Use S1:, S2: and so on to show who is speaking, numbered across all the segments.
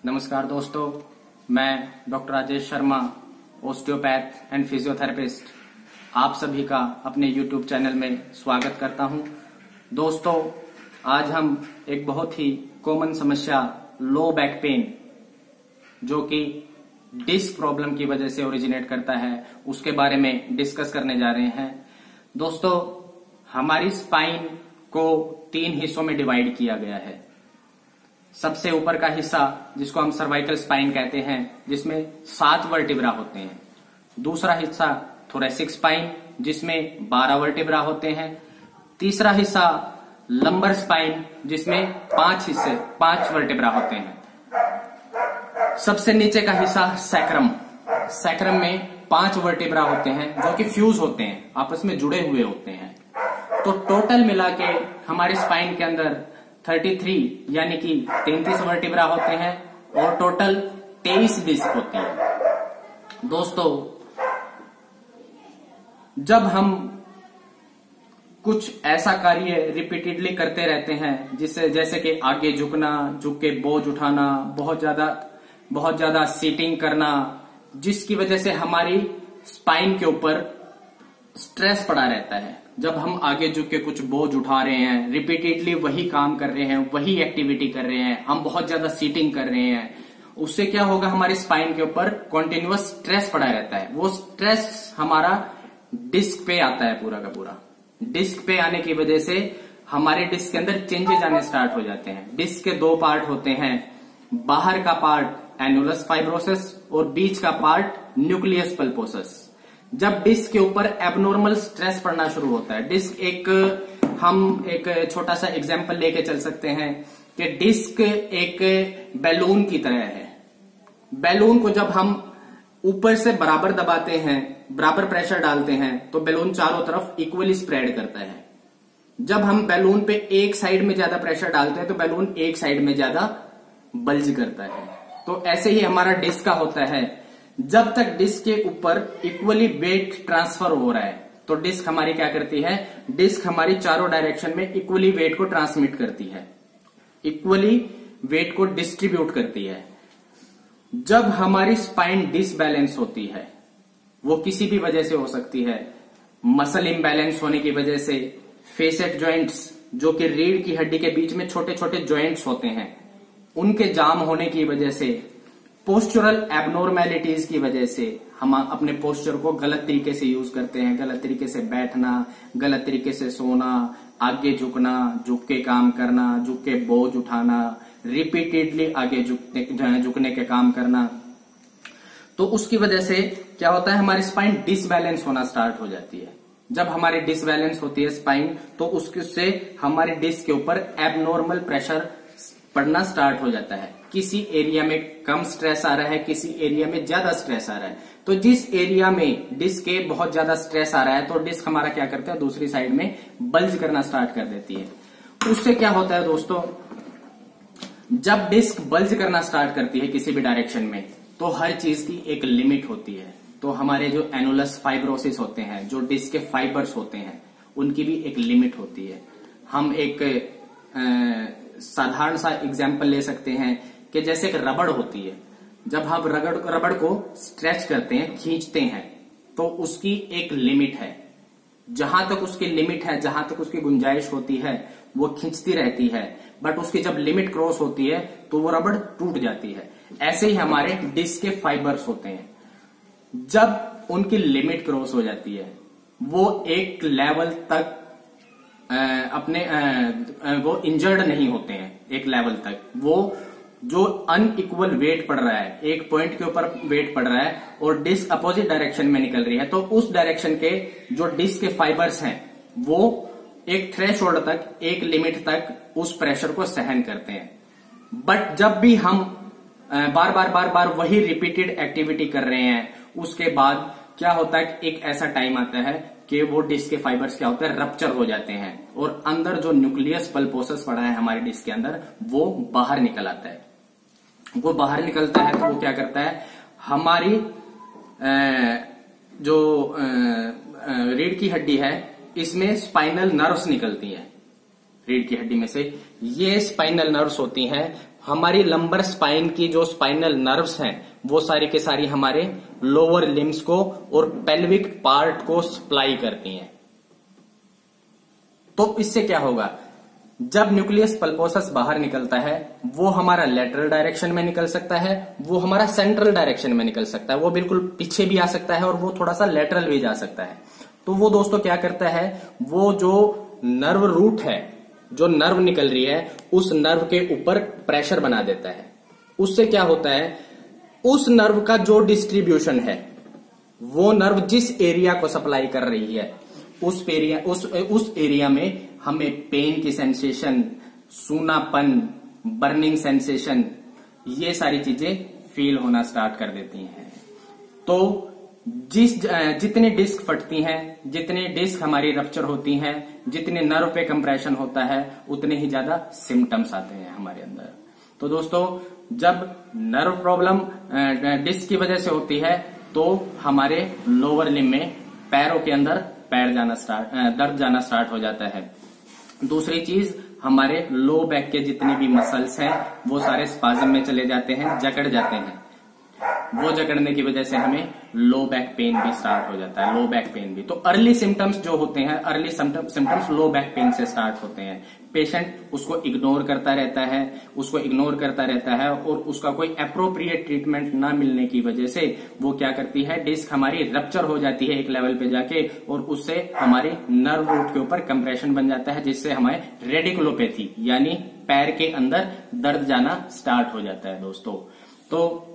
S1: नमस्कार दोस्तों, मैं doctor Rajesh Sharma, osteopath and physiotherapist, आप सभी का अपने YouTube चैनल में स्वागत करता हूं। दोस्तों, आज हम एक बहुत ही कॉमन समस्या लो बैक पेन, जो कि डिस्क प्रॉब्लम की वजह से ओरिजिनेट करता है, उसके बारे में डिस्कस करने जा रहे हैं। दोस्तों, हमारी स्पाइन को 3 हिस्सों में डिवाइड किया गया है। सबसे ऊपर का हिस्सा, जिसको हम सर्वाइकल स्पाइन कहते हैं, जिसमें 7 वर्टिब्रा होते हैं। दूसरा हिस्सा थोरेसिक स्पाइन, जिसमें 12 वर्टिब्रा होते हैं। तीसरा हिस्सा लंबर स्पाइन, जिसमें 5 वर्टिब्रा होते हैं। सबसे नीचे का हिस्सा सैक्रम। सैक्रम में 5 वर्टिब्रा होते हैं, जो कि फ्यूज होते हैं, आपस में जुड़े हुए होते हैं। तो टोटल मिला के हमारे स्पाइन के अंदर 33 यानी कि 33 वर्टिब्रा होते हैं और टोटल 23 डिस्क होती है। दोस्तों, जब हम कुछ ऐसा कार्य रिपीटेडली करते रहते हैं, जिससे जैसे कि आगे झुकना, झुक के बोझ उठाना, बहुत ज्यादा सीटिंग करना, जिसकी वजह से हमारी स्पाइन के ऊपर स्ट्रेस पड़ा रहता है। जब हम आगे झुक के कुछ बोझ उठा रहे हैं, रिपीटेडली वही काम कर रहे हैं, वही एक्टिविटी कर रहे हैं, हम बहुत ज्यादा सीटिंग कर रहे हैं, उससे क्या होगा, हमारे स्पाइन के ऊपर कॉन्टिन्यूअस स्ट्रेस पड़ा रहता है। वो स्ट्रेस हमारा डिस्क पे आता है, पूरा का पूरा। डिस्क पे आने की वजह से हमारे डिस्क के अंदर चेंजेस आने स्टार्ट हो जाते हैं। डिस्क के 2 पार्ट होते हैं, बाहर का पार्ट एनुलस फाइब्रोसिस और बीच का पार्ट न्यूक्लियस पल्पोसस। जब डिस्क के ऊपर एबनॉर्मल स्ट्रेस पड़ना शुरू होता है, हम एक छोटा सा एग्जांपल लेके चल सकते हैं कि डिस्क एक बैलून की तरह है। बैलून को जब हम ऊपर से बराबर दबाते हैं, बराबर प्रेशर डालते हैं, तो बैलून चारों तरफ इक्वली स्प्रेड करता है। जब हम बैलून पे एक साइड में ज्यादा प्रेशर डालते हैं, तो बैलून एक साइड में ज्यादा बल्ज करता है। तो ऐसे ही हमारा डिस्क का होता है। जब तक डिस्क के ऊपर इक्वली वेट ट्रांसफर हो रहा है, तो डिस्क हमारी क्या करती है, डिस्क हमारी चारों डायरेक्शन में इक्वली वेट को ट्रांसमिट करती है, इक्वली वेट को डिस्ट्रीब्यूट करती है। जब हमारी स्पाइन डिसबैलेंस होती है, वो किसी भी वजह से हो सकती है। मसल इम्बैलेंस होने की वजह से, फेसेट जॉइंट्स, जो कि रीढ़ की हड्डी के बीच में छोटे छोटे जॉइंट्स होते हैं, उनके जाम होने की वजह से, पोस्चरल एबनॉर्मेलिटीज की वजह से, हम अपने पोस्चर को गलत तरीके से यूज करते हैं। गलत तरीके से बैठना, गलत तरीके से सोना, आगे झुकना, झुक के काम करना, झुक के बोझ उठाना, रिपीटेडली आगे झुकने के काम करना। तो उसकी वजह से क्या होता है, हमारी स्पाइन डिसबैलेंस होना स्टार्ट हो जाती है। जब हमारी डिसबैलेंस होती है स्पाइन, तो उससे हमारे डिस्क के ऊपर एबनॉर्मल प्रेशर पड़ना स्टार्ट हो जाता है। किसी एरिया में कम स्ट्रेस आ रहा है, किसी एरिया में ज्यादा स्ट्रेस आ रहा है। तो जिस एरिया में डिस्क के बहुत ज्यादा स्ट्रेस आ रहा है, तो डिस्क हमारा क्या करता है, दूसरी साइड में बल्ज करना स्टार्ट कर देती है। उससे क्या होता है दोस्तों, जब डिस्क बल्ज करना स्टार्ट करती है किसी भी डायरेक्शन में, तो हर चीज की एक लिमिट होती है। तो हमारे जो एनुलस फाइब्रोसिस होते हैं, जो डिस्क के फाइबर्स होते हैं, उनकी भी एक लिमिट होती है। हम एक साधारण सा एग्जाम्पल ले सकते हैं कि जैसे एक रबड़ होती है। जब हम रबड़ को स्ट्रेच करते हैं, खींचते हैं, तो उसकी एक लिमिट है। जहां तक उसकी लिमिट है, जहां तक उसकी गुंजाइश होती है, वो खींचती रहती है। बट उसकी जब लिमिट क्रॉस होती है, तो वो रबड़ टूट जाती है। ऐसे ही हमारे डिस्क के फाइबर्स होते हैं। जब उनकी लिमिट क्रॉस हो जाती है, वो एक लेवल तक वो इंजर्ड नहीं होते हैं। एक लेवल तक वो जो अनइक्वल वेट पड़ रहा है, एक पॉइंट के ऊपर वेट पड़ रहा है और डिस्क अपोजिट डायरेक्शन में निकल रही है, तो उस डायरेक्शन के जो डिस्क के फाइबर्स हैं, वो एक थ्रेशोल्ड तक, एक लिमिट तक उस प्रेशर को सहन करते हैं। बट जब भी हम बार बार वही रिपीटेड एक्टिविटी कर रहे हैं, उसके बाद क्या होता है, एक ऐसा टाइम आता है कि वो डिस्क के फाइबर्स क्या होते हैं, रप्चर हो जाते हैं, और अंदर जो न्यूक्लियस पल्पोसस पड़ा है हमारे डिस्क के अंदर, वो बाहर निकल आता है। वो बाहर निकलता है तो वो क्या करता है, हमारी जो रीढ़ की हड्डी है, इसमें स्पाइनल नर्व्स निकलती हैं। रीढ़ की हड्डी में से ये स्पाइनल नर्व्स होती हैं, हमारी लंबर स्पाइन की जो स्पाइनल नर्व्स हैं वो सारी के सारी हमारे लोअर लिम्स को और पेल्विक पार्ट को सप्लाई करती हैं। तो इससे क्या होगा, जब न्यूक्लियस पल्पोसस बाहर निकलता है वो हमारा लेटरल डायरेक्शन में निकल सकता है, वो हमारा सेंट्रल डायरेक्शन में निकल सकता है, वो बिल्कुल पीछे भी आ सकता है और वो थोड़ा सा लेटरल भी जा सकता है। तो वो दोस्तों क्या करता है, वो जो नर्व रूट है, जो नर्व निकल रही है उस नर्व के ऊपर प्रेशर बना देता है। उससे क्या होता है, उस नर्व का जो डिस्ट्रीब्यूशन है, वो नर्व जिस एरिया को सप्लाई कर रही है उस एरिया में हमें पेन की सेंसेशन, सूनापन, बर्निंग सेंसेशन, ये सारी चीजें फील होना स्टार्ट कर देती हैं। तो जितनी डिस्क फटती हैं, जितनी डिस्क हमारी रप्चर होती हैं, जितने नर्व पे कंप्रेशन होता है, उतने ही ज्यादा सिम्टम्स आते हैं हमारे अंदर। तो दोस्तों, जब नर्व प्रॉब्लम डिस्क की वजह से होती है तो हमारे लोअर लिम्ब में, पैरों के अंदर दर्द जाना स्टार्ट हो जाता है। दूसरी चीज, हमारे लो बैक के जितने भी मसल्स हैं वो सारे स्पाज्म में चले जाते हैं, जकड़ जाते हैं। वो जकड़ने की वजह से हमें लो बैक पेन भी स्टार्ट हो जाता है, लो बैक पेन भी। तो अर्ली सिम्टम्स जो होते हैं, early symptoms low back pain से स्टार्ट होते हैं। पेशेंट उसको इग्नोर करता रहता है और उसका कोई अप्रोप्रिएट ट्रीटमेंट ना मिलने की वजह से वो क्या करती है, डिस्क हमारी रप्चर हो जाती है एक लेवल पे जाके, और उससे हमारी नर्व रूट के ऊपर कंप्रेशन बन जाता है, जिससे हमें रेडिकुलोपैथी यानी पैर के अंदर दर्द जाना स्टार्ट हो जाता है दोस्तों। तो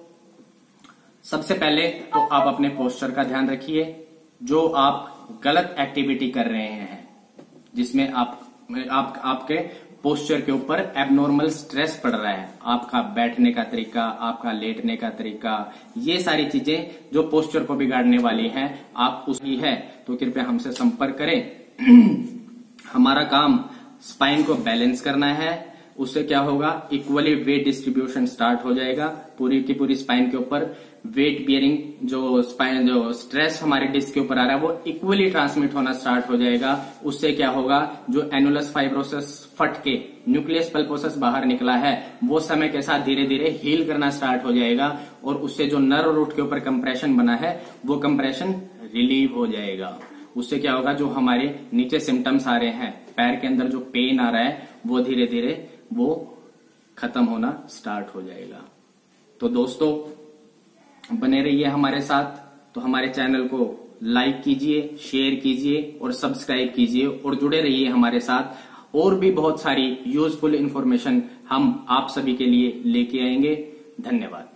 S1: सबसे पहले तो आप अपने पोस्चर का ध्यान रखिए। जो आप गलत एक्टिविटी कर रहे हैं जिसमें आपके पोस्चर के ऊपर एबनॉर्मल स्ट्रेस पड़ रहा है, आपका बैठने का तरीका, आपका लेटने का तरीका, ये सारी चीजें जो पोस्चर को बिगाड़ने वाली हैं, आप उसकी है तो कृपया हमसे संपर्क करें। हमारा काम स्पाइन को बैलेंस करना है। उससे क्या होगा, इक्वली वेट डिस्ट्रीब्यूशन स्टार्ट हो जाएगा पूरी की पूरी स्पाइन के ऊपर। वेट बियरिंग जो स्ट्रेस हमारे डिस्क के ऊपर आ रहा है वो इक्वली ट्रांसमिट होना स्टार्ट हो जाएगा। उससे क्या होगा, जो एनुलस फाइब्रोसिस फट के न्यूक्लियस पल्पोसस बाहर निकला है वो समय के साथ धीरे धीरे हील करना स्टार्ट हो जाएगा, और उससे जो नर्व रूट के ऊपर कंप्रेशन बना है वो कंप्रेशन रिलीव हो जाएगा। उससे क्या होगा, जो हमारे नीचे सिम्टम्स आ रहे हैं, पैर के अंदर जो पेन आ रहा है वो धीरे धीरे वो खत्म होना स्टार्ट हो जाएगा। तो दोस्तों, बने रहिए हमारे साथ। तो हमारे चैनल को लाइक कीजिए, शेयर कीजिए और सब्सक्राइब कीजिए और जुड़े रहिए हमारे साथ। और भी बहुत सारी यूजफुल इंफॉर्मेशन हम आप सभी के लिए लेके आएंगे। धन्यवाद।